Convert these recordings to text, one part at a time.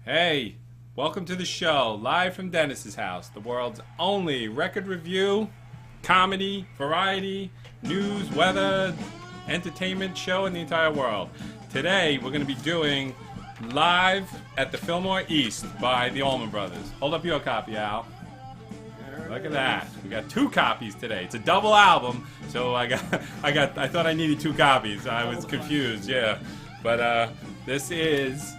Hey, welcome to the show, live from Dennis's house, the world's only record review, comedy, variety, news, weather, entertainment show in the entire world. Today, we're going to be doing Live at the Fillmore East by the Allman Brothers. Hold up your copy, Al. Look at that. We got 2 copies today. It's a double album, so I thought I needed 2 copies. I was confused, yeah. But this is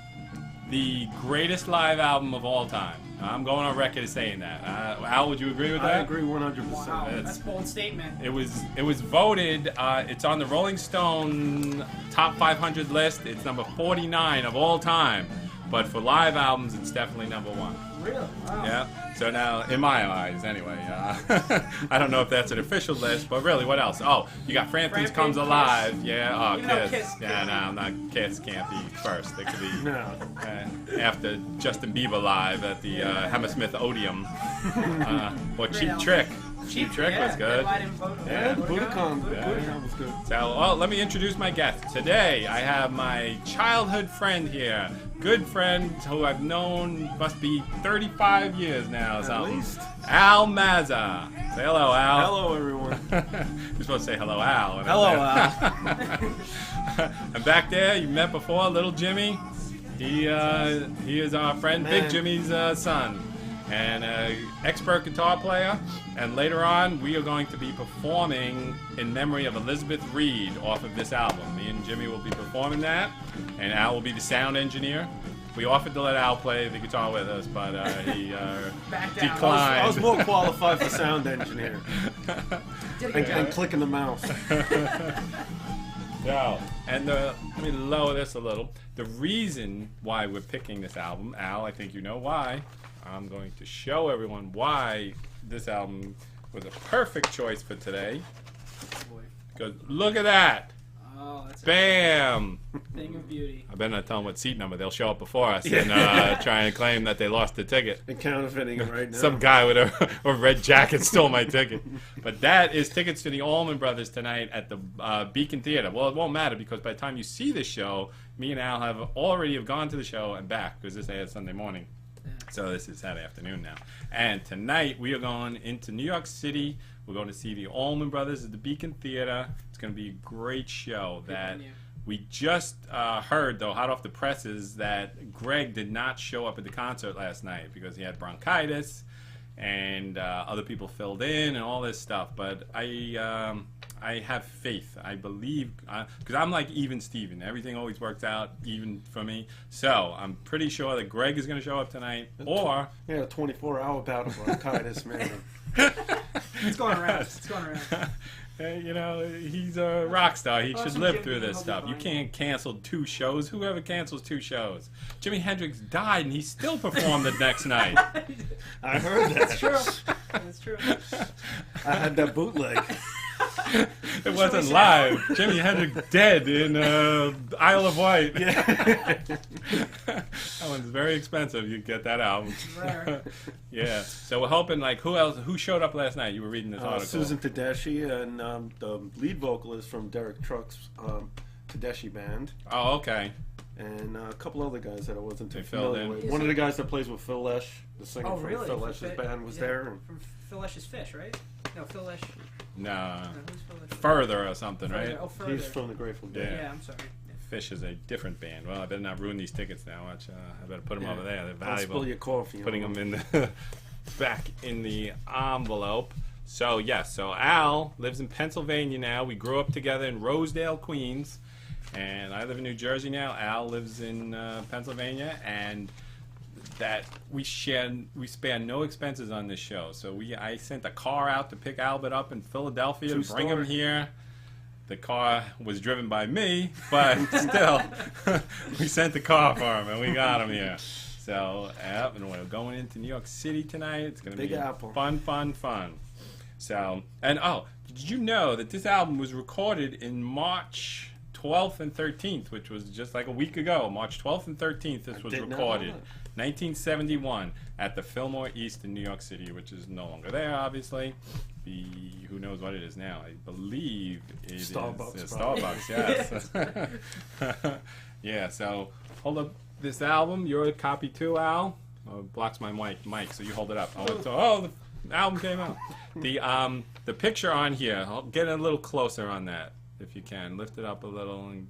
the greatest live album of all time. I'm going on record as saying that. Al, would you agree with that? I agree 100%. Wow, that's a bold statement. It was voted. It's on the Rolling Stone Top 500 list. It's number 49 of all time. But for live albums, it's definitely number 1. Really? Wow. Yeah. So now, in my eyes, anyway, I don't know if that's an official list, but really, what else? Oh, you got Frampton's Comes Kiss. Alive. Yeah. Oh, Even though Kiss. Kiss Yeah, can't no, not Kiss. Can't be first. It could be No. after Justin Bieber live at the Hammersmith Odeum. Or Cheap album. Trick. Cheap Trick yeah, was good. I didn't vote. Yeah, Budokan. Budokan was good. So, let me introduce my guest. Today, I have my childhood friend here. Good friend who I've known must be 35 years now or At something. least. Al Mazza. Say hello, Al. Hello, everyone. You're supposed to say hello, Al. And Hello, Al. And back there, you met before, little Jimmy. He is our friend, Big Man. Jimmy's son, and expert guitar player. And later on, we are going to be performing in memory of Elizabeth Reed off of this album. Me and Jimmy will be performing that, and Al will be the sound engineer. We offered to let Al play the guitar with us, but he Back down. declined. I was more qualified for sound engineer Did a good and job. clicking the mouse. No. And let me lower this a little. The reason why we're picking this album, Al, I think you know why. I'm going to show everyone why this album was a perfect choice for today. Boy. Because look at that. Oh, that's Bam. a thing of beauty. I better not tell them what seat number. They'll show up before us and try and claim that they lost the ticket. And counterfeiting it right now. Some guy with a red jacket stole my ticket. But that is tickets to the Allman Brothers tonight at the Beacon Theater. Well, it won't matter because by the time you see this show, me and Al have gone to the show and back because this airs Sunday morning. So this is Saturday afternoon now. And tonight we are going into New York City. We're going to see the Allman Brothers at the Beacon Theater. It's going to be a great show. That venue. we just heard, though, hot off the presses, that Greg did not show up at the concert last night because he had bronchitis and other people filled in and all this stuff. But I have faith. I believe, because I'm like even Steven. Everything always works out even for me. So I'm pretty sure that Greg is going to show up tonight. Or Yeah, a 24-hour bout of bronchitis, man. It's going around. It's going around. you know, he's a rock star. He should some live Jimmy, through this he'll be stuff. You fine. can't cancel 2 shows. Whoever cancels 2 shows? Jimi Hendrix died, and he still performed the next night. I heard that. It's true. It's true. I had that bootleg. It wasn't sad. live. Jimi Hendrix dead in Isle of Wight. Yeah. That one's very expensive. You get that album. Rare. Yeah. So we're hoping, like, who showed up last night? You were reading this article. Susan Tedeschi and the lead vocalist from Derek Trucks Tedeschi band. Oh, okay. And a couple other guys that I wasn't too They filled familiar in. with. One of the guys that plays with Phil Lesh, the singer Oh, from really? Phil Lesh's band, was there. And From Phil Lesh's Fish, right? No, Phil Lesh. No. No, who's Phil Lesh? Further or something, Further. right? Oh, Further. he's from the Grateful Dead. Yeah. Yeah, I'm sorry. Fish is a different band. Well, I better not ruin these tickets now. Watch, I better put them Yeah. over there. They're Don't valuable. spill your coffee. Putting on them in the back in the envelope. So yes, so Al lives in Pennsylvania now. We grew up together in Rosedale, Queens, and I live in New Jersey now. Al lives in Pennsylvania, and that we spare no expenses on this show. So I sent a car out to pick Albert up in Philadelphia True to bring him story. here. The car was driven by me, but still, we sent the car for him, and we got him here. So, and we're going into New York City tonight. It's going to Big be Apple. fun. So, and did you know that this album was recorded in March 12th and 13th, which was just like a week ago. March 12th and 13th, this was did not know recorded. that. 1971 at the Fillmore East in New York City, which is no longer there, obviously. Who knows what it is now? I believe it is Starbucks, Starbucks, yes. Yeah, so hold up this album. You're a copy too, Al. Oh, it blocks my mic, so you hold it up. Oh, the album came out. The picture on here, I'll get a little closer on that if you can. Lift it up a little. And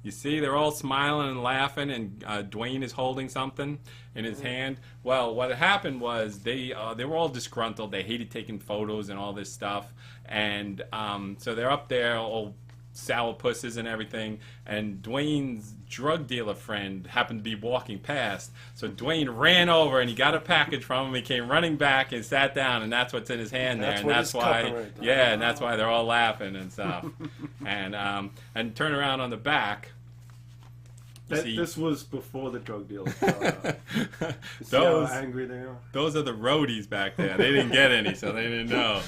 you see they're all smiling and laughing, and Dwayne is holding something in his hand. Well, what happened was they were all disgruntled. They hated taking photos and all this stuff. And so they're up there all sourpusses and everything, and Dwayne's drug dealer friend happened to be walking past, so Dwayne ran over and he got a package from him. He came running back and sat down, and that's what's in his hand there, and that's why, yeah, and that's why they're all laughing and stuff. And turn around on the back. This was before the drug deal. See how angry they are? Those are the roadies back there. They didn't get any, so they didn't know.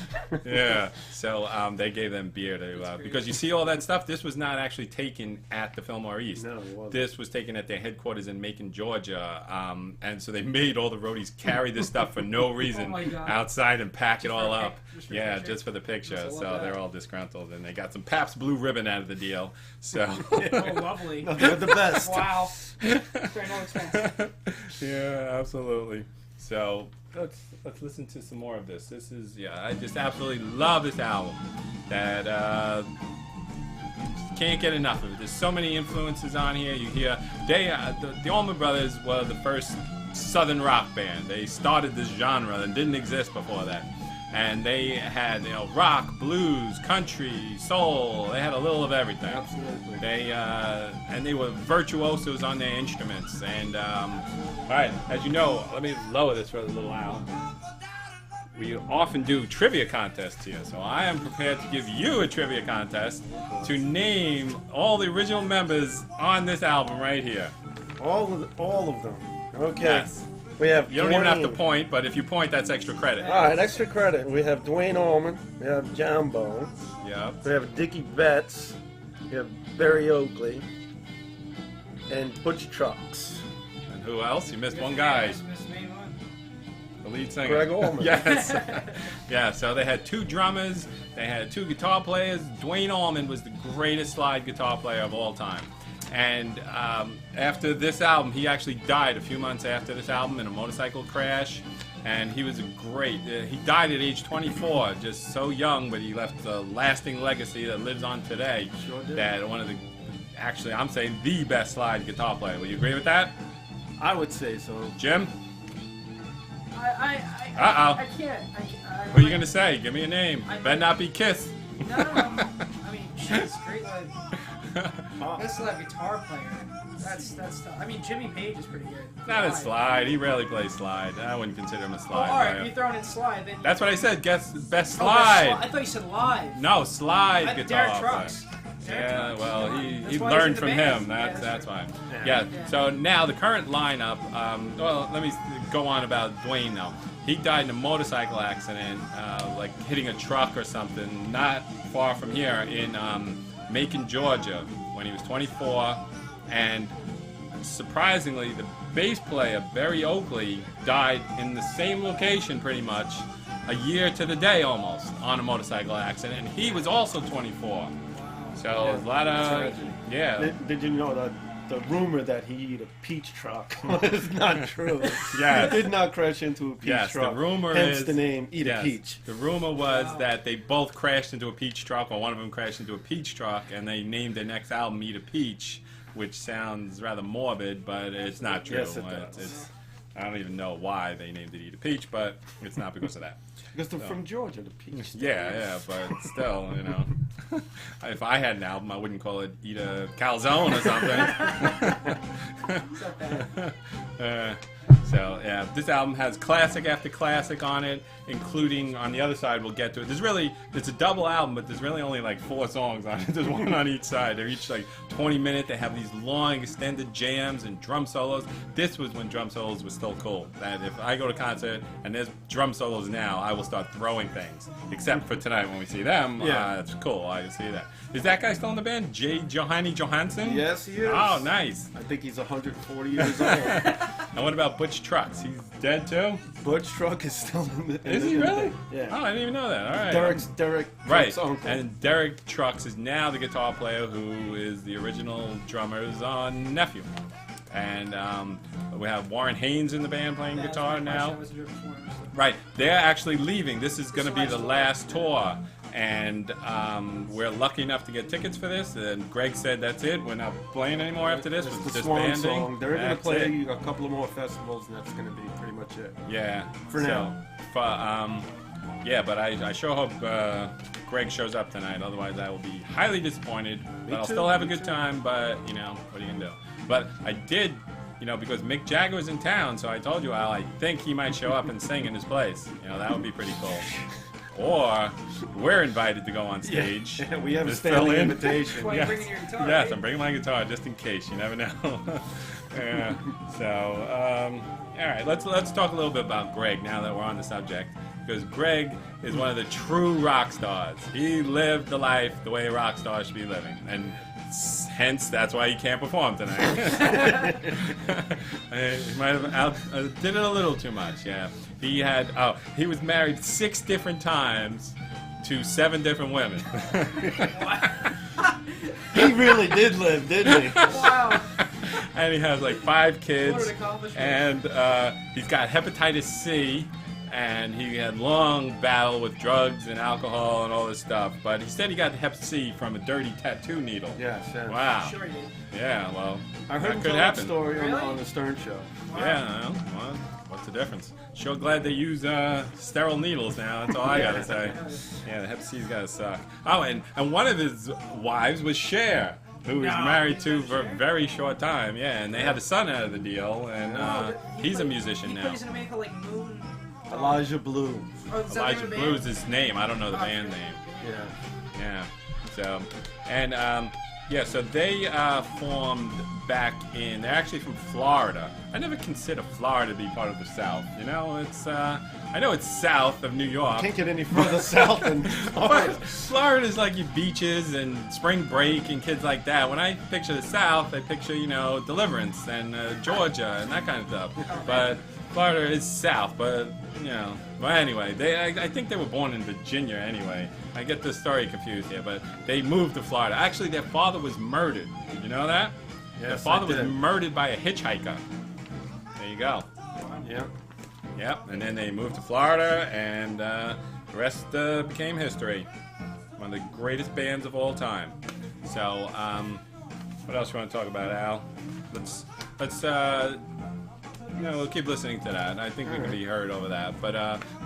Yeah. So they gave them beer to because you see all that stuff. This was not actually taken at the Fillmore East. No, it wasn't. This was taken at their headquarters in Macon, Georgia. And so they made all the roadies carry this stuff for no reason outside and pack it all up. Yeah, just for the picture. So they're all disgruntled, and they got some Pabst Blue Ribbon out of the deal. So. Oh, lovely. No, they're the best. Wow. Very no expense. Yeah, absolutely. So let's listen to some more of this. This is I just absolutely love this album. That can't get enough of it. There's so many influences on here. You hear the Allman Brothers were the first Southern rock band. They started this genre that didn't exist before that. And they had, rock, blues, country, soul. They had a little of everything. Absolutely. They were virtuosos on their instruments. And all right, as you know, let me lower this for a little while. We often do trivia contests here, so I am prepared to give you a trivia contest to name all the original members on this album right here. All of them. Okay. Yes. We have You don't even have to point, but if you point, that's extra credit. All right, extra credit. We have Dwayne Allman. We have Jambo. Yep. We have Dickie Betts. We have Barry Oakley. And Butch Trucks. And who else? You missed one guy. Missed the main one. The lead singer. Greg Allman. Yes. Yeah, so they had two drummers. They had two guitar players. Dwayne Allman was the greatest slide guitar player of all time. And after this album, he actually died a few months after this album in a motorcycle crash. And he was he died at age 24, just so young, but he left a lasting legacy that lives on today. Sure did. That one of actually, I'm saying the best slide guitar player. Will you agree with that? I would say so. Jim? I can't. What are you going to say? Give me a name. Better not be Kiss. No. I mean, she's great. This is a guitar player. That's tough. I mean, Jimmy Page is pretty good. Not a slide. He rarely plays slide. I wouldn't consider him a slide. All right, player. if you're throwing in slide, then... That's what I said. Guess best Oh, slide. I thought you said live. No, slide guitar Derek player. Trucks. Yeah, well, he That's why he's in learned the from band. him. Yeah, That's why. Yeah. Yeah. So now the current lineup. Well, let me go on about Dwayne now. He died in a motorcycle accident, like hitting a truck or something, not far from here in Macon, Georgia, when he was 24. And surprisingly, the bass player Barry Oakley died in the same location, pretty much a year to the day almost, on a motorcycle accident. And he was also 24. So a lot of Did you know that the rumor that he hit a peach truck was not true? Yes. He did not crash into a peach truck. The rumor hence is the name Eat a Peach. The rumor was that they both crashed into a peach truck, or one of them crashed into a peach truck, and they named their next album Eat a Peach, which sounds rather morbid, but it's not true. Yes, it does. I don't even know why they named it Eat a Peach, but it's not because of that. Because they're from Georgia, the peach. Yeah, but still, if I had an album, I wouldn't call it Eat a Calzone or something. So, yeah, this album has classic after classic on it, including, on the other side, we'll get to it. It's a double album, but there's really only like 4 songs on it. There's one on each side. They're each like 20 minutes. They have these long, extended jams and drum solos. This was when drum solos was still cool. That if I go to a concert and there's drum solos now, I will start throwing things. Except for tonight when we see them, it's cool. I can see that. Is that guy still in the band? Johanny Johansson? Yes, he is. Oh, nice. I think he's 140 years old. And what about Butch Trucks? He's dead too? Butch Truck is still in the... Is he really? Yeah. Oh, I didn't even know that. All right. Derek Right. Truck's uncle. And Derek Trucks is now the guitar player who is the original drummer's nephew. And we have Warren Haynes in the band playing guitar now. So. Right, they're actually leaving. This is going to be the last tour. And we're lucky enough to get tickets for this. And Greg said that's it. We're not playing anymore after this. It's We're the just swan banding. song. They're going to That's play it. a couple of more festivals, and that's going to be pretty much it. Yeah. For now. Yeah, but I sure hope Greg shows up tonight. Otherwise, I will be highly disappointed. But I'll still have a good time. But, you know, what are you going to do? But I did, you know, because Mick Jagger was in town, so I told you, Al, I think he might show up and sing in his place. You know, that would be pretty cool. Or we're invited to go on stage. Yeah, we have a Just standing fill in. invitation. Why are you bringing your guitar? Yes, right? I'm bringing my guitar just in case. You never know. Yeah. So, all right, let's talk a little bit about Greg now that we're on the subject, because Greg is one of the true rock stars. He lived the life the way a rock star should be living, and hence that's why he can't perform tonight. He might have did it a little too much. Yeah, he was married 6 different times to 7 different women. He really did live, didn't he? Wow. And he has like 5 kids, What an accomplishment. and he's got hepatitis C, and he had long battle with drugs and alcohol and all this stuff. But he said he got hep C from a dirty tattoo needle. Yes, yes. Wow. Sure he did. Yeah. Well, I heard him that tell could that happen. story Really? on the Stern Show. Yeah. Well, what's the difference? Sure glad they use sterile needles now. That's all I gotta say. Yeah, the hep C's gotta suck. Oh, and one of his wives was Cher, who was No, married to he's for a Cher? very short time. Yeah, and they had a son out of the deal, and he's a musician he now. plays in a band called like Moon. Elijah Blue. Oh, is that the Elijah name of the Blue is band? his name. I don't know the Oh, band okay. name. Yeah. Yeah. So, and yeah, so they formed back in. They're actually from Florida. I never consider Florida to be part of the South. You know, it's. I know it's south of New York. Can't get any further south than But Florida. Florida's like your beaches and spring break and kids like that. When I picture the South, I picture, you know, Deliverance and Georgia and that kind of stuff. But Florida is South, but, you know. But anyway, I think they were born in Virginia anyway. I get the story confused here, but they moved to Florida. Actually, their father was murdered. Did you know that? Their Yes, father I was did. murdered by a hitchhiker. There you go. Yeah. Yep, and then they moved to Florida, and the rest became history. One of the greatest bands of all time. So, what else you want to talk about, Al? Let's you know, we'll keep listening to that. I think we can be heard over that. But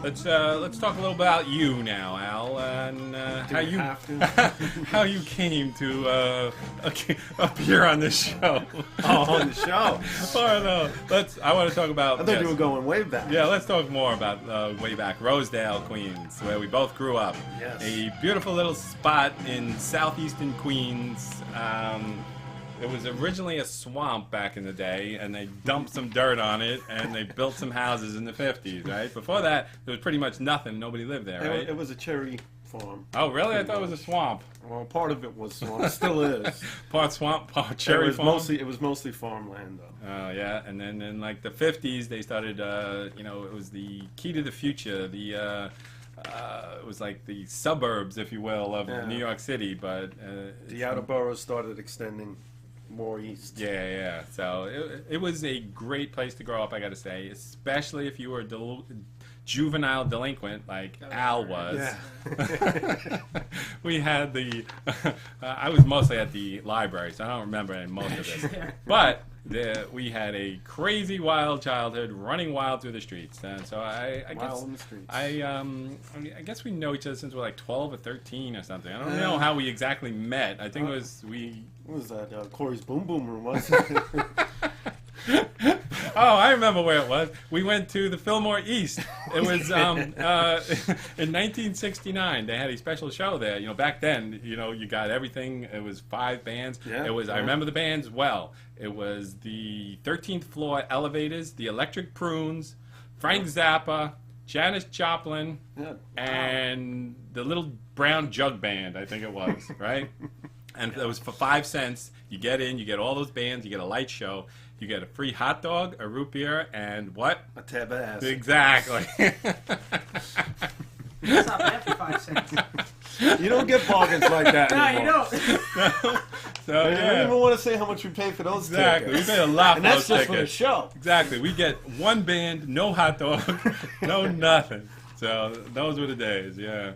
let's talk a little about you now, Al, and Do we have to? how you came to appear on this show. Oh, on the show. Oh no, I want to talk about. I thought yes. you were going way back. Yeah, let's talk more about way back Rosedale, Queens, where we both grew up. Yes. A beautiful little spot in southeastern Queens. It was originally a swamp back in the day, and they dumped some dirt on it, and they built some houses in the 50s, right? Before that, there was pretty much nothing. Nobody lived there, right? It was a cherry farm. Oh, really? I thought it was a swamp. Well, part of it was swamp. It still is. Part swamp, part cherry it was farm. It was mostly farmland, though. Oh yeah, and then in like the 50s, they started. You know, it was the key to the future. It was like the suburbs, if you will, of Yeah. New York City, but The outer boroughs started extending more east. yeah. So it was a great place to grow up, I got to say, especially if you were a juvenile delinquent like Al was. Yeah. We had I was mostly at the library, so I don't remember most of this. But we had a crazy wild childhood, running wild through the streets. And so I Wild guess in the streets. I guess we know each other since we're like 12 or 13 or something. I don't know how we exactly met. I think it was What was that? Corey's Boom Boom Room, wasn't it? Oh, I remember where it was. We went to the Fillmore East. It was in 1969. They had a special show there. You know, back then, you know, you got everything. It was 5 bands. Yeah, It was. I yeah. remember the bands well. It was the 13th Floor Elevators, the Electric Prunes, Frank Zappa, Janis Joplin, Yeah. and the Little Brown Jug Band. I think it was right. And it was for 5 cents. You get in, you get all those bands, you get a light show, you get a free hot dog, a root beer, and what? A tab ass. Exactly. That's not bad for 5 cents. You don't get bargains like that No, anymore. you don't. So I don't yeah, even want to say how much we pay for those exactly. We tickets. pay a lot And for that's those just for the tickets. show. Exactly. We get one band, no hot dog, no nothing. So those were the days, yeah.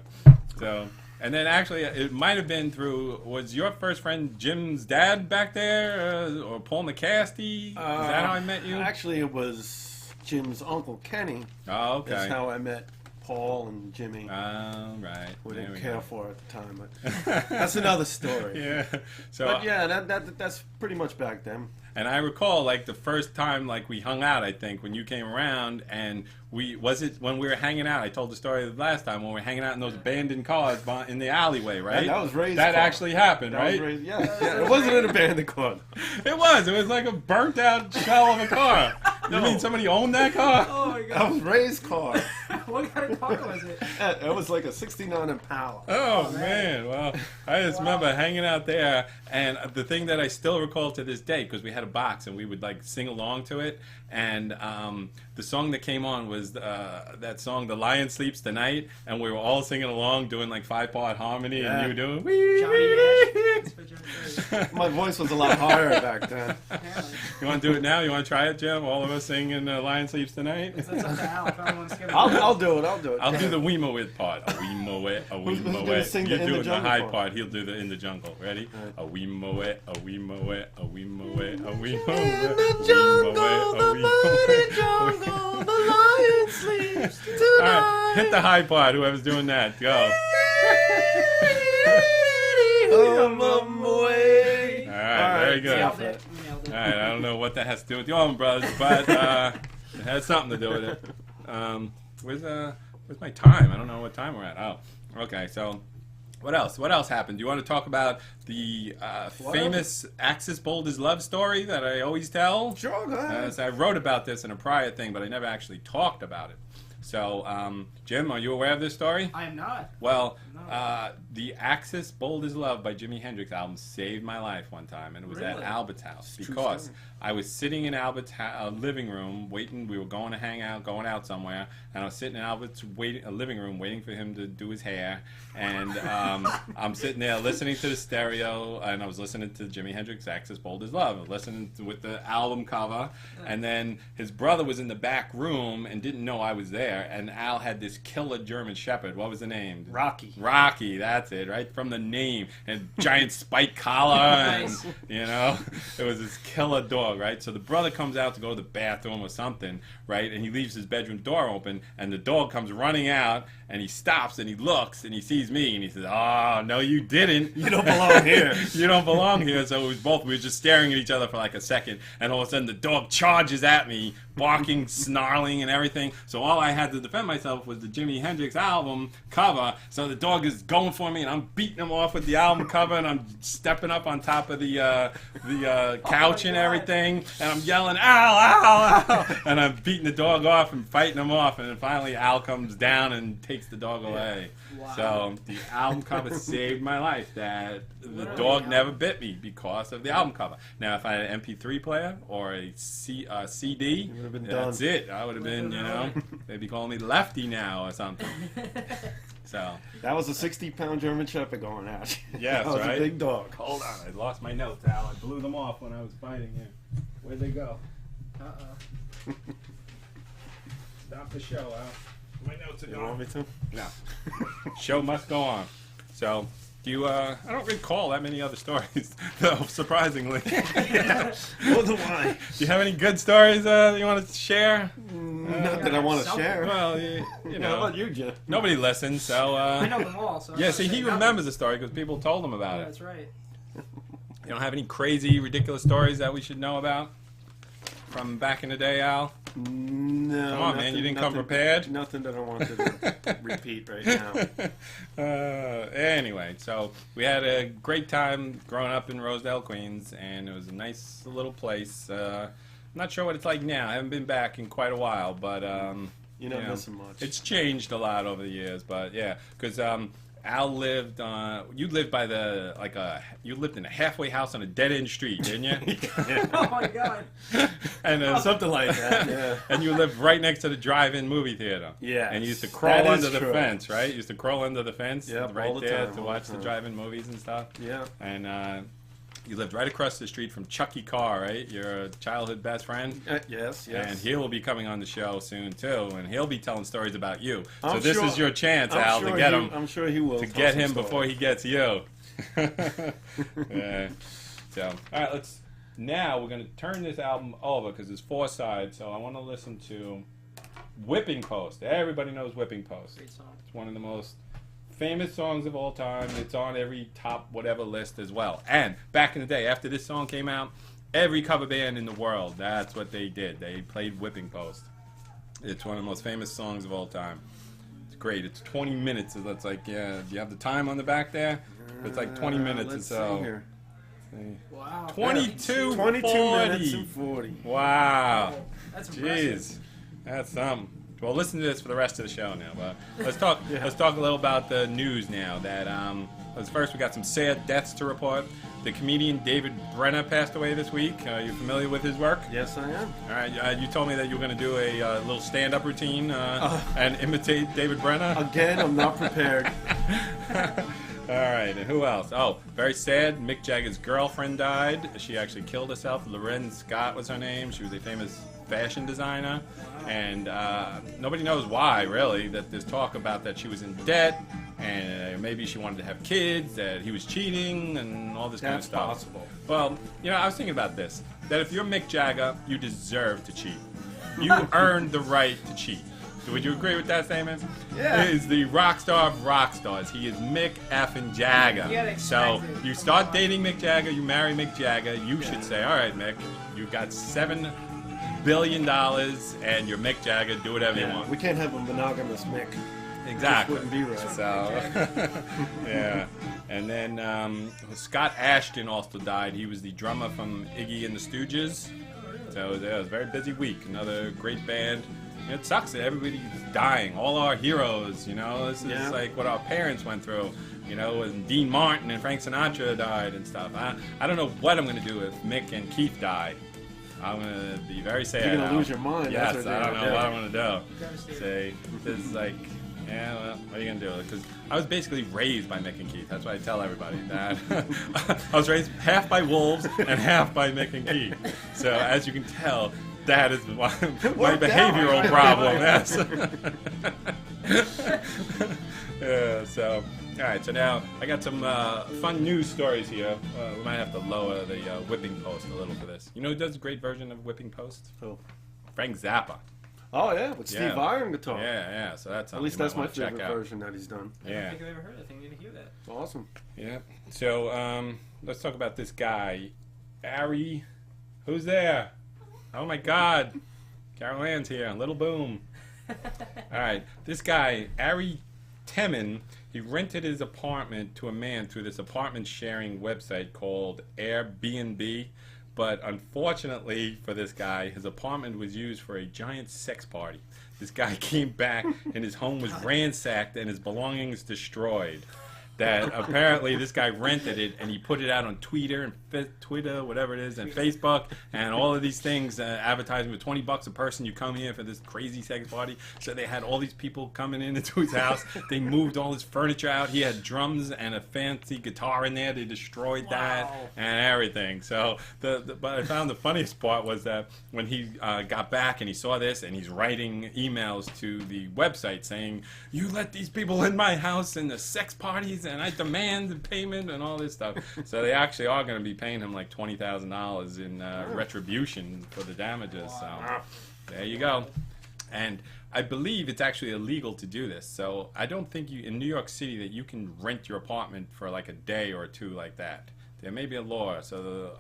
So, and then actually, it might have been through, was your first friend Jim's dad back there? Or Paul McCasty? Is that how I met you? Actually, it was Jim's uncle Kenny. Oh, okay. That's how I met Paul and Jimmy. Oh, right. We There didn't we care go. for at the time, but that's another story. Yeah. So, But yeah, that's pretty much back then. and I recall, like, the first time, like, we hung out, I think, when you came around, and was it when we were hanging out? I told the story last time, when we were hanging out in those abandoned cars in the alleyway, right? That was Ray's That car. actually happened, That right? was yeah. It wasn't an abandoned car. It was like a burnt out shell of a car. You mean somebody owned that car? Oh my That god. was Ray's car. What kind of car was it? It was like a '69 Impala. Oh man! Well, I just remember hanging out there, and the thing that I still recall to this day, because we had a box and we would like sing along to it, and the song that came on was that song, "The Lion Sleeps Tonight," and we were all singing along, doing like 5-part harmony, Yeah. and you were doing wee. Johnny Dash. That's what Johnny Dash. My voice was a lot higher back then. Apparently. You want to do it now? You want to try it, Jim? All of us singing "Lion Sleeps Tonight." That's up to Al if everyone's giving I'll do it. I'll do it. I'll do the Weemo-wit part. A Weemo-wit, a Who's gonna Weemo-wit. sing You the In do the it in the Jungle high part? part. He'll do the in the jungle. Ready? Right. A Weemo-wit, a Weemo-wit, a Weemo-wit, a Weemo-wit. In the jungle, the mighty jungle, the lion sleeps All right, tonight. hit the high part. Whoever's doing that, go. On my way. All right, very good. Nailed All it. Nailed it. right, I don't know what that has to do with the Allman Brothers, but it has something to do with it. Where's my time? I don't know what time we're at. Oh, okay. So, what else? What else happened? Do you want to talk about the famous Axis Bold as Love story that I always tell? Sure, go ahead. So I wrote about this in a prior thing, but I never actually talked about it. So, Jim, are you aware of this story? I am not. Well, No. the Axis Bold as Love by Jimi Hendrix album saved my life one time, and it was at Really? Albert's house True because story. I was sitting in Albert's living room waiting. We were going to hang out, going out somewhere, and I was sitting in Albert's living room waiting for him to do his hair, and I'm sitting there listening to the stereo, and I was listening to Jimi Hendrix Axis Bold as Love, listening with the album cover, and then his brother was in the back room and didn't know I was there, and Al had this killer German Shepherd. What was the name? Rocky. Rocky, that's it, right from the name, and giant spike collar, and Nice. you know, it was this killer dog, right? So the brother comes out to go to the bathroom or something, right? And he leaves his bedroom door open, and the dog comes running out, and he stops and he looks and he sees me, and he says, "Oh no, you didn't. You don't belong here." You don't belong here." So we were just staring at each other for like a second, and all of a sudden the dog charges at me, barking, snarling, and everything. So all I had to defend myself was the Jimi Hendrix album cover. So the dog is going for me, and I'm beating him off with the album cover, and I'm stepping up on top of the couch and God. everything, and I'm yelling, "Al, Al, Al!" And I'm beating the dog off and fighting him off, and then finally Al comes down and takes the dog away. Wow. So the album cover saved my life. That the Literally, dog yeah. never bit me because of the album cover. Now, if I had an MP3 player or a CD, would've been that's done. it. I would have been, you know, they'd be calling me Lefty now or something. So, That was a 60-pound German Shepherd going at you. yes, That was right? a big dog. Hold on, I lost my notes, Al. I blew them off when I was fighting here. Where'd they go? Uh-oh. Stop the show, Al. My notes are You want me to? No. Show must go on. So, do you, I don't recall that many other stories, though, surprisingly. Nor do I. Do you have any good stories you want to share? Not that I want to something. share. Well, you How know, about you, Jeff? nobody listens, so, I know them all, so I'm yeah, not see, he saying nothing. remembers the story because people told him about Yeah, it. that's right. You don't have any crazy, ridiculous stories that we should know about from back in the day, Al? No. Come on, man, you didn't come prepared? Nothing that I want to repeat right now. Anyway, so we had a great time growing up in Rosedale, Queens, and it was a nice little place. I'm not sure what it's like now. I haven't been back in quite a while, but You're not you know, missing much. it's changed a lot over the years. But yeah, because Al lived you lived by you lived in a halfway house on a dead end street, didn't you? Oh my God. And Something like that, yeah. and you lived right next to the drive-in movie theater. Yeah. And you used to crawl That is under the true. fence, right? You used to crawl under the fence Yep, right all the there time, to all watch the the time. drive-in movies and stuff. Yeah. And you lived right across the street from Chucky Carr, right? Your childhood best friend. Yes. And he will be coming on the show soon too, and he'll be telling stories about you. So I'm this sure- is your chance, I'm Al, sure to get he- him. I'm sure he will. To tell get some him stories. before he gets you. Yeah. So, all right, now we're going to turn this album over because there's 4 sides. So I want to listen to Whipping Post. Everybody knows Whipping Post. Great song. It's one of the most famous songs of all time. It's on every top whatever list as well. And back in the day, after this song came out, every cover band in the world, that's what they did. They played Whipping Post. It's one of the most famous songs of all time. It's great. It's 20 minutes. So that's like, yeah, do you have the time on the back there? It's like 20 minutes or Let's so. see here. Wow. 22, 22 40. minutes and 40. Wow. That's impressive. Jeez. That's something. Well, listen to this for the rest of the show now. But let's talk. Yeah. Let's talk a little about the news now. That first we got some sad deaths to report. The comedian David Brenner passed away this week. Are you familiar with his work? Yes, I am. All right. You told me that you were going to do a little stand-up routine and imitate David Brenner. Again, I'm not prepared. All right, and who else? Oh, very sad. Mick Jagger's girlfriend died. She actually killed herself. Loren Scott was her name. She was a famous fashion designer. And nobody knows why, really, that there's talk about that she was in debt, and maybe she wanted to have kids, that he was cheating, and all this kind of That's stuff. possible. Well, I was thinking about this, that if you're Mick Jagger, you deserve to cheat. You earned the right to cheat. Would you agree with that statement? Yeah. He is the rock star of rock stars. He is Mick effing Jagger. You gotta So expect it. you Come start on. dating Mick Jagger, you marry Mick Jagger, you should say, all right, Mick, you've got $7 billion and you're Mick Jagger, do whatever you want. We can't have a monogamous Mick. Exactly. Wouldn't be right. So, yeah. And then Scott Ashton also died. He was the drummer from Iggy and the Stooges. So yeah, it was a very busy week. Another great band. It sucks that everybody's dying. All our heroes, This is Yeah. like what our parents went through. And Dean Martin and Frank Sinatra died and stuff. I don't know what I'm going to do if Mick and Keith die. I'm going to be very sad. You're gonna lose your mind. Yes, That's what I don't you're know gonna what do. I'm going to do. Devastating. Say, this is like, yeah, well, what are you going to do? Because I was basically raised by Mick and Keith. That's what I tell everybody. That I was raised half by wolves and half by Mick and Keith. So as you can tell, that is my behavioral out. problem. Yes. Yeah, so, all right. So now I got some fun news stories here. We might have to lower the whipping post a little for this. You know who does a great version of whipping post? Oh. Frank Zappa. Oh yeah, with Steve Yeah. Vai on guitar. Yeah. So that's At least something that's you my might wanna check favorite out. version that he's done. I don't Yeah. think I've ever heard that thing. You didn't hear that. Awesome. Yeah. So let's talk about this guy, Ari. Who's there? Oh my God, Carol Ann's here. Little Boom. All right, this guy, Ari Temin, he rented his apartment to a man through this apartment sharing website called Airbnb. But unfortunately for this guy, his apartment was used for a giant sex party. This guy came back and his home was ransacked and his belongings destroyed. That apparently this guy rented it and he put it out on Twitter and whatever it is, and Facebook and all of these things, advertising for $20 a person. You come here for this crazy sex party. So they had all these people coming into his house. They moved all his furniture out. He had drums and a fancy guitar in there. They destroyed that Wow. and everything. So but I found the funniest part was that when he got back and he saw this and he's writing emails to the website saying, "You let these people in my house and the sex parties, and I demand the payment," and all this stuff. So they actually are going to be paying him like $20,000 in retribution for the damages. So there you go. And I believe it's actually illegal to do this. So I don't think in New York City that you can rent your apartment for like a day or two like that. There may be a law. So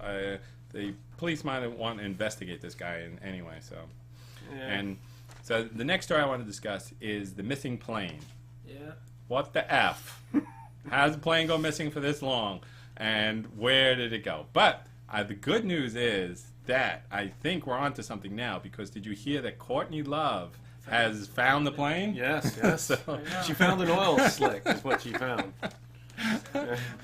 the police might want to investigate this guy anyway. So Yeah. and so the next story I want to discuss is the missing plane. Yeah. What the F? How's the plane go missing for this long? And where did it go? But the good news is that I think we're onto something now, because did you hear that Courtney Love has found the plane. Yes, yes. So, She found an oil slick, is what she found.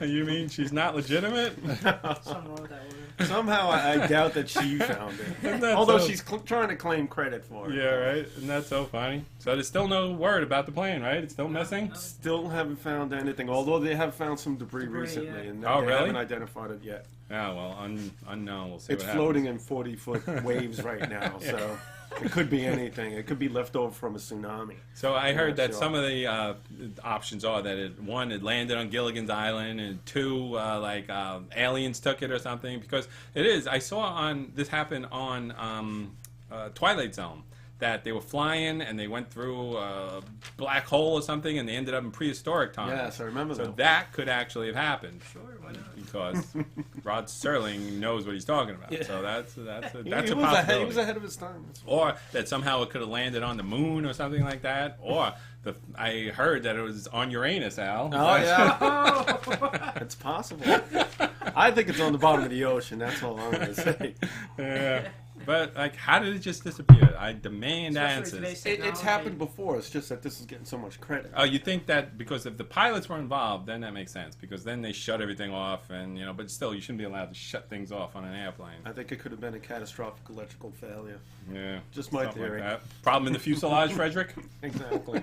you mean she's not legitimate? Something wrong with that woman. Somehow I doubt that she found Isn't it. that Although so- she's trying to claim credit for it. Yeah, right. Isn't that so funny? So there's still no word about the plane, right? It's still missing. Still haven't found anything, although they have found some debris Debris, recently, yeah. and Oh, they really? haven't identified it yet. Yeah, well, unknown. We'll see. It's what floating happens. in 40-foot waves right now, so it could be anything. It could be left over from a tsunami. So I heard that sure. some of the options are that it landed on Gilligan's Island, and two, aliens took it or something. Because it is. I saw this happen on Twilight Zone. That they were flying and they went through a black hole or something, and they ended up in prehistoric times. Yes, I remember So that. that could actually have happened. Sure, why not? Because Rod Serling knows what he's talking about. Yeah. So that's a He possibility. was ahead of his time. Or that somehow it could have landed on the moon or something like that. Or I heard that it was on Uranus, Al. Oh, yeah. It's possible. I think it's on the bottom of the ocean. That's all I'm going to say. Yeah. But, how did it just disappear? I demand Especially answers. today's It's technology. happened before. It's just that this is getting so much credit. Oh, you think that because if the pilots were involved, then that makes sense. Because then they shut everything off, and but still, you shouldn't be allowed to shut things off on an airplane. I think it could have been a catastrophic electrical failure. Yeah. Just my something like theory. that. Problem in the fuselage, Frederick? Exactly.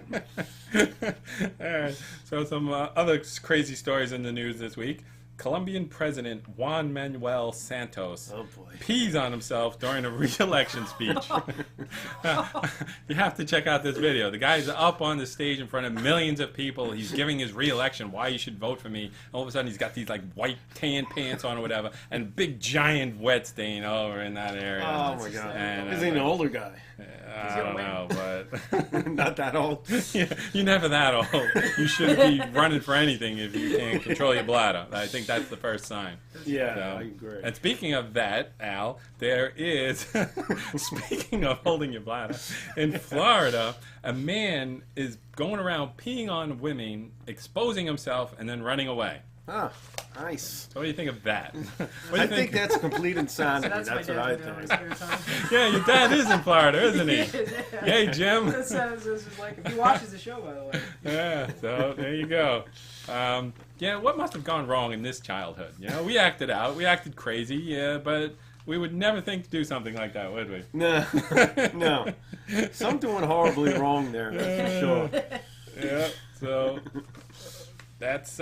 All right. So some other crazy stories in the news this week. Colombian President Juan Manuel Santos Oh, boy. pees on himself during a re-election speech. You have to check out this video. The guy's up on the stage in front of millions of people. He's giving his re-election, why you should vote for me. All of a sudden, he's got these white tan pants on or whatever, and big giant wet stain over in that area. Oh, my God. And, He's an older guy. I don't know, but Not that old. yeah, you're never that old. You shouldn't be running for anything if you can't control your bladder. I think that's the first sign. Yeah, So, I agree. and speaking of that, Al, there is, speaking of holding your bladder, in Florida, a man is going around peeing on women, exposing himself, and then running away. Ah, nice. So what do you think of that? What do you I think that's complete So insanity. that's, That's my what I dad's doing in his think. spare time. Yeah, your dad is in Florida, isn't he? Yeah. Yay, Jim. This is like, if he watches the show, by the way. Yeah, so there you go. Yeah, what must have gone wrong in this childhood? We acted out, we acted crazy, yeah, but we would never think to do something like that, would we? No, no. Something went horribly wrong there, that's for sure. Yeah, so that's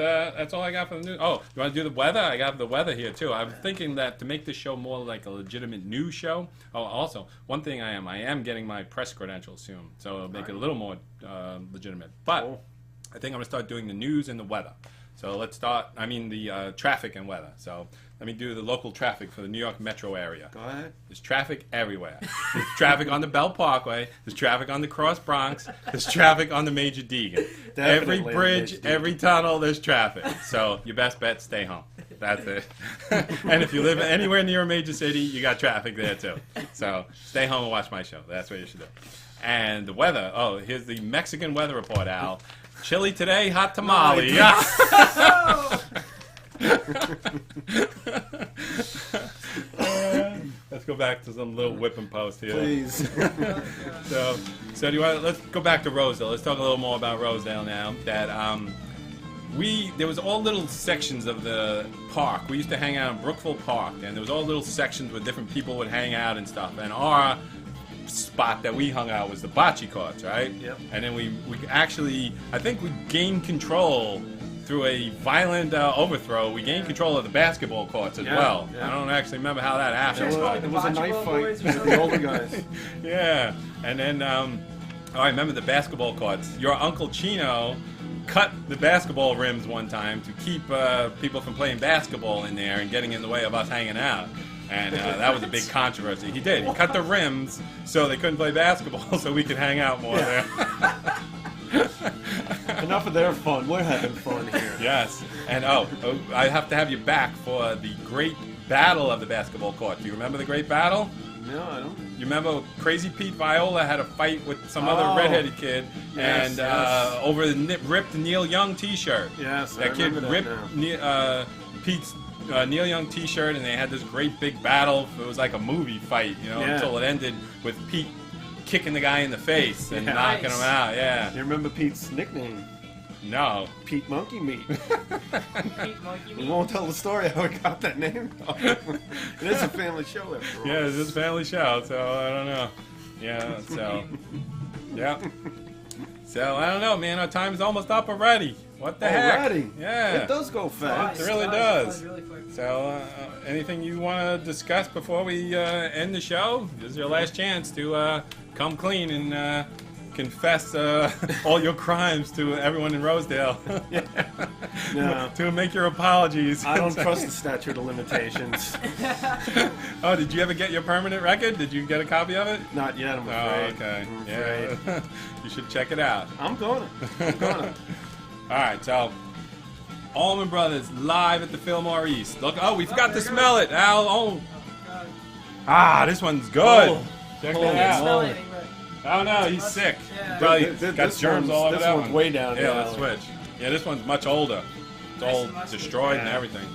all I got for the news. Oh, you want to do the weather? I got the weather here too. I'm thinking that to make this show more like a legitimate news show. Oh, also one thing I am getting my press credentials soon, so it'll make it a little more legitimate. But Cool. I think I'm gonna start doing the news and the weather. So let's start. I mean the traffic and weather. So let me do the local traffic for the New York metro area. Go ahead. There's traffic everywhere. There's traffic on the Bell Parkway. There's traffic on the Cross Bronx. There's traffic on the Major Deegan. Every Definitely on bridge, Major Deegan. every tunnel, there's traffic. So your best bet, stay home. That's it. And if you live anywhere near a major city, you got traffic there too. So stay home and watch my show. That's what you should do. And the weather. Oh, here's the Mexican weather report, Al. Chilly today, hot tamale. Let's go back to some little whipping post here. Please. So do you want? Let's go back to Rosedale. Let's talk a little more about Rosedale now. That there was all little sections of the park. We used to hang out in Brookville Park, and there was all little sections where different people would hang out and stuff. And our spot that we hung out was the bocce courts, right? Yep. And then we actually, I think we gained control through a violent overthrow. We gained control of the basketball courts as Yeah, well. yeah. I don't actually remember how that happened. There but- was a knife Bocce fight boys or with the older guys. Yeah, and then I remember the basketball courts. Your Uncle Chino cut the basketball rims one time to keep people from playing basketball in there and getting in the way of us hanging out. And that was a big controversy. He did. He cut the rims so they couldn't play basketball so we could hang out more there. Enough of their fun. We're having fun here. Yes. And I have to have you back for the great battle of the basketball court. Do you remember the great battle? No, I don't. You remember Crazy Pete Viola had a fight with some other Oh. redheaded kid, Yes, and yes. over the ripped Neil Young T-shirt. Yes, I That kid remember that ripped now. Pete's Neil Young T-shirt, and they had this great big battle. It was like a movie fight, Yeah. until it ended with Pete kicking the guy in the face and knocking him out. Yeah. You remember Pete's nickname? No. Pete Monkey Meat. Pete Monkey We Meat. won't tell the story how we got that name. It is a family show after all. Yeah, it's a family show, so I don't know. Yeah, so. Yeah. So, I don't know, man. Our time's almost up already. What the heck? Already? Yeah. It does go fast. It really Flies does. really quick. So, anything you want to discuss before we end the show? This is your last chance to come clean and confess all your crimes to everyone in Rosedale. No. To make your apologies. I don't trust the statute of limitations. Oh, did you ever get your permanent record? Did you get a copy of it? Not yet, I'm Oh, afraid. okay. I'm Yeah. afraid. You should check it out. I'm gonna. All right, so Allman Brothers live at the Fillmore East. Look, oh, we forgot to there it smell it, Al. Oh, Oh, God. ah, this one's good. Oh. Check Oh, that I can't out. smell Lord. anything, but Oh no, he's sick. Yeah. Probably This got germs one's- all over this that one's one. way down Yeah, here, let's Al. switch. Yeah, this one's much older. It's Nice all and musky. destroyed and Yeah. everything.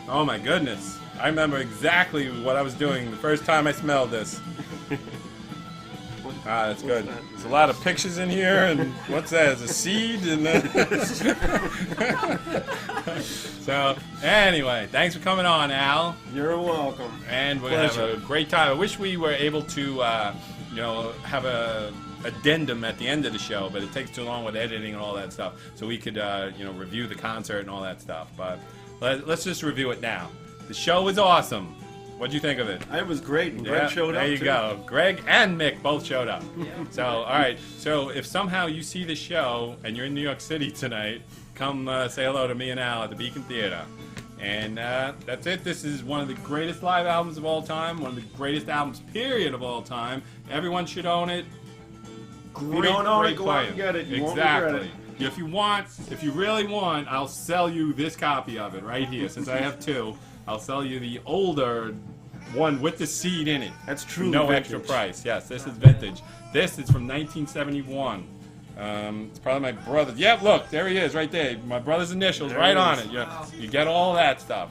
Oh my goodness. I remember exactly what I was doing the first time I smelled this. Ah, that's good. that? There's a lot of pictures in here, and what's that? There's a seed, and so anyway, thanks for coming on, Al, You're welcome. and we're gonna have Pleasure. a great time. I wish we were able to, have a addendum at the end of the show, but it takes too long with editing and all that stuff. So we could, review the concert and all that stuff. But let's just review it now. The show was awesome. What'd you think of it? It was great, and Greg showed up. There you too. go. Greg and Mick both showed up. So, all right. So, if somehow you see the show and you're in New York City tonight, come say hello to me and Al at the Beacon Theater. And that's it. This is one of the greatest live albums of all time. One of the greatest albums, period, of all time. Everyone should own it. Great, don't own it, great go out playing. and get it. You won't regret Exactly. If you really want, I'll sell you this copy of it right here. Since I have two, I'll sell you the older one with the seed in it. That's truly No vintage. extra price. Yes, this is vintage. This is from 1971. It's probably my brother. Yeah, look, there he is, right there. My brother's initials, There right he on is. it. You get all that stuff.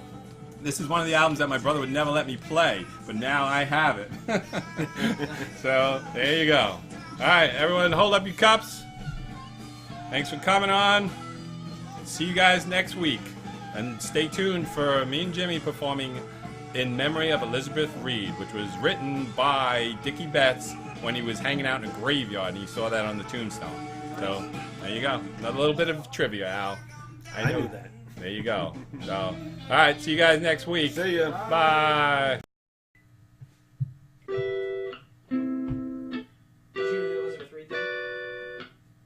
This is one of the albums that my brother would never let me play, but now I have it. So there you go. All right, everyone, hold up your cups. Thanks for coming on. See you guys next week. And stay tuned for me and Jimmy performing In Memory of Elizabeth Reed, which was written by Dickie Betts when he was hanging out in a graveyard, and he saw that on the tombstone. So, there you go. Another little bit of trivia, Al. I knew that. There you go. So, all right, see you guys next week. See ya. Bye. Did you do the Elizabeth Reed thing?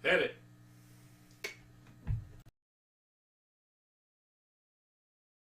Hit it.